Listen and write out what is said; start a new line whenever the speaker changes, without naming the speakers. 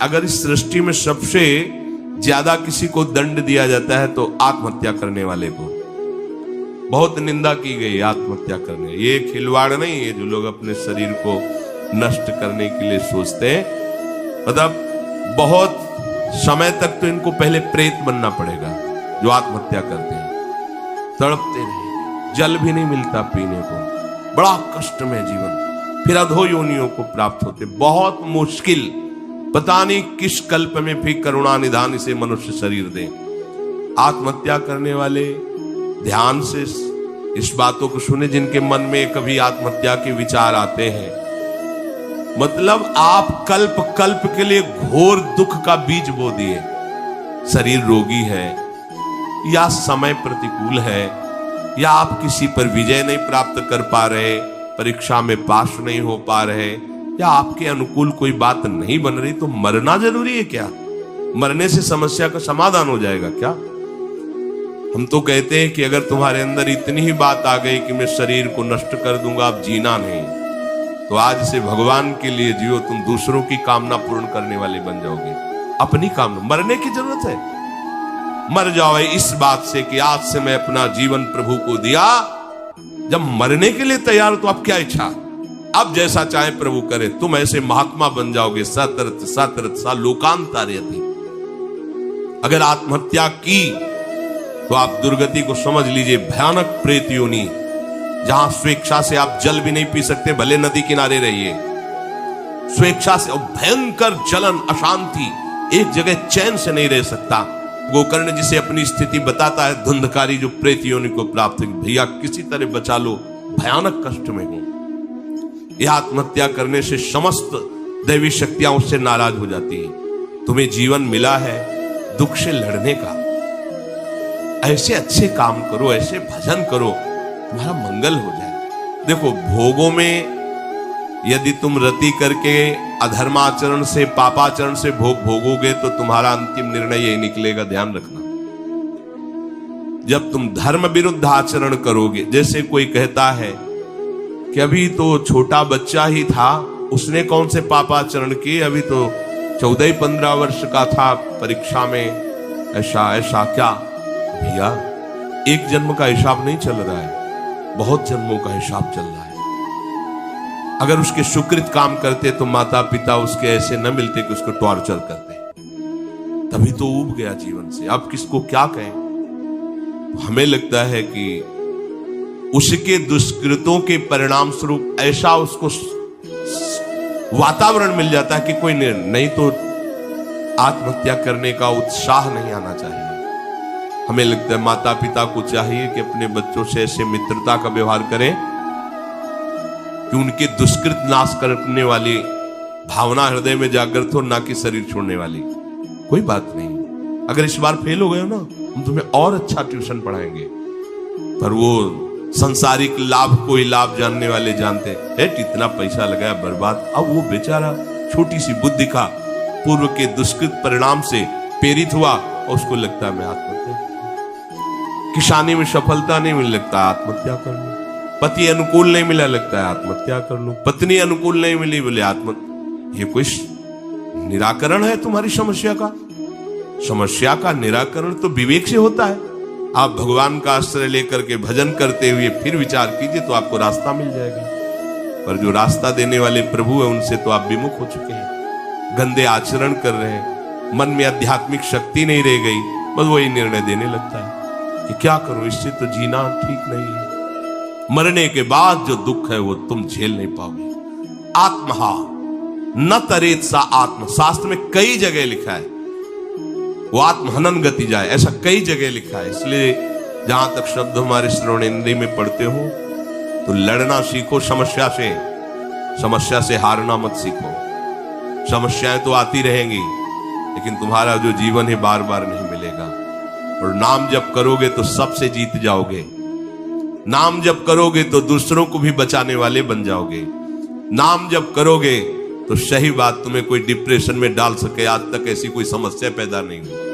अगर इस सृष्टि में सबसे ज्यादा किसी को दंड दिया जाता है तो आत्महत्या करने वाले को। बहुत निंदा की गई आत्महत्या करने। ये खिलवाड़ नहीं है जो लोग अपने शरीर को नष्ट करने के लिए सोचते हैं। मतलब बहुत समय तक तो इनको पहले प्रेत बनना पड़ेगा जो आत्महत्या करते हैं, तड़पते रहेंगे, जल भी नहीं मिलता पीने को, बड़ा कष्ट में जीवन, फिर अधो योनियों को प्राप्त होते, बहुत मुश्किल। पता नहीं किस कल्प में फिर करुणा निधान इसे मनुष्य शरीर दे। आत्महत्या करने वाले ध्यान से इस बातों को सुने जिनके मन में कभी आत्महत्या के विचार आते हैं। मतलब आप कल्प कल्प के लिए घोर दुख का बीज बो दिए। शरीर रोगी है, या समय प्रतिकूल है, या आप किसी पर विजय नहीं प्राप्त कर पा रहे, परीक्षा में पास नहीं हो पा रहे, या आपके अनुकूल कोई बात नहीं बन रही, तो मरना जरूरी है क्या? मरने से समस्या का समाधान हो जाएगा क्या? हम तो कहते हैं कि अगर तुम्हारे अंदर इतनी ही बात आ गई कि मैं शरीर को नष्ट कर दूंगा, अब जीना नहीं, तो आज से भगवान के लिए जियो, तुम दूसरों की कामना पूर्ण करने वाले बन जाओगे। अपनी कामना, मरने की जरूरत है, मर जाओ इस बात से कि आज से मैं अपना जीवन प्रभु को दिया। जब मरने के लिए तैयार हो तो अब क्या इच्छा, अब जैसा चाहे प्रभु करे, तुम ऐसे महात्मा बन जाओगे। सतरत सतरत सा लोकांतार्यति। अगर आत्महत्या की तो आप दुर्गति को समझ लीजिए, भयानक प्रेत योनि, जहां स्वेच्छा से आप जल भी नहीं पी सकते, भले नदी किनारे रहिए, स्वेच्छा से, और भयंकर जलन, अशांति, एक जगह चैन से नहीं रह सकता। गोकर्ण जिसे अपनी स्थिति बताता है, धुंधकारी जो प्रेत योनि को प्राप्त है, भैया किसी तरह बचा लो, भयानक कष्ट में हूं। यह आत्महत्या करने से समस्त दैवी शक्तियां उससे नाराज हो जाती हैं। तुम्हें जीवन मिला है दुख से लड़ने का, ऐसे अच्छे काम करो, ऐसे भजन करो, तुम्हारा मंगल हो जाए। देखो, भोगों में यदि तुम रति करके अधर्माचरण से, पापाचरण से भोग भोगोगे तो तुम्हारा अंतिम निर्णय यही निकलेगा, ध्यान रखना। जब तुम धर्म विरुद्ध आचरण करोगे, जैसे कोई कहता है कि अभी तो छोटा बच्चा ही था, उसने कौन से पापाचरण किए, अभी तो 14-15 वर्ष का था, परीक्षा में ऐसा ऐसा। क्या भैया, एक जन्म का हिसाब नहीं चल रहा है, बहुत जन्मों का हिसाब चल रहा है। अगर उसके सुकृत काम करते तो माता पिता उसके ऐसे न मिलते कि उसको टॉर्चर करते, तभी तो ऊब गया जीवन से। अब किसको क्या कहें? हमें लगता है कि उसके दुष्कृतों के परिणाम स्वरूप ऐसा उसको वातावरण मिल जाता है कि कोई नहीं तो आत्महत्या करने का उत्साह नहीं आना चाहिए। हमें लगता है माता पिता को चाहिए कि अपने बच्चों से ऐसे मित्रता का व्यवहार करें कि उनके दुष्कृत नाश करने वाली भावना हृदय में जागृत हो, ना कि शरीर छोड़ने वाली। कोई बात नहीं, अगर इस बार फेल हो गए हो ना, हम तुम्हें और अच्छा ट्यूशन पढ़ाएंगे। पर वो संसारिक लाभ को ही लाभ जानने वाले जानते हैं, इतना पैसा लगाया बर्बाद। अब वो बेचारा छोटी सी बुद्धि का पूर्व के दुष्कृत परिणाम से प्रेरित हुआ और उसको लगता है मैं आत्महत्या। किसानी में सफलता नहीं मिल, लगता है आत्महत्या कर लो। पति अनुकूल नहीं मिला, लगता है आत्महत्या कर लो। पत्नी अनुकूल नहीं मिली, बोले आत्महत्या। ये कोई निराकरण है तुम्हारी समस्या का? समस्या का निराकरण तो विवेक से होता है। आप भगवान का आश्रय लेकर के भजन करते हुए फिर विचार कीजिए तो आपको रास्ता मिल जाएगा। पर जो रास्ता देने वाले प्रभु है, उनसे तो आप विमुख हो चुके हैं, गंदे आचरण कर रहे हैं, मन में आध्यात्मिक शक्ति नहीं रह गई, बस वही निर्णय देने लगता है कि क्या करूं, इससे तो जीना ठीक नहीं है। मरने के बाद जो दुख है वो तुम झेल नहीं पाओगे। आत्महा न तरेत सा आत्म, शास्त्र में कई जगह लिखा है वो आत्महनन गति जाए, ऐसा कई जगह लिखा है। इसलिए जहां तक शब्द हमारे श्रवणेंद्रिय में पढ़ते हो तो लड़ना सीखो समस्या से हारना मत सीखो। समस्याएं तो आती रहेंगी, लेकिन तुम्हारा जो जीवन है बार बार नहीं मिलेगा। और नाम जप करोगे तो सबसे जीत जाओगे। नाम जप करोगे तो दूसरों को भी बचाने वाले बन जाओगे। नाम जप करोगे तो सही बात, तुम्हें कोई डिप्रेशन में डाल सके, आज तक ऐसी कोई समस्या पैदा नहीं हुई।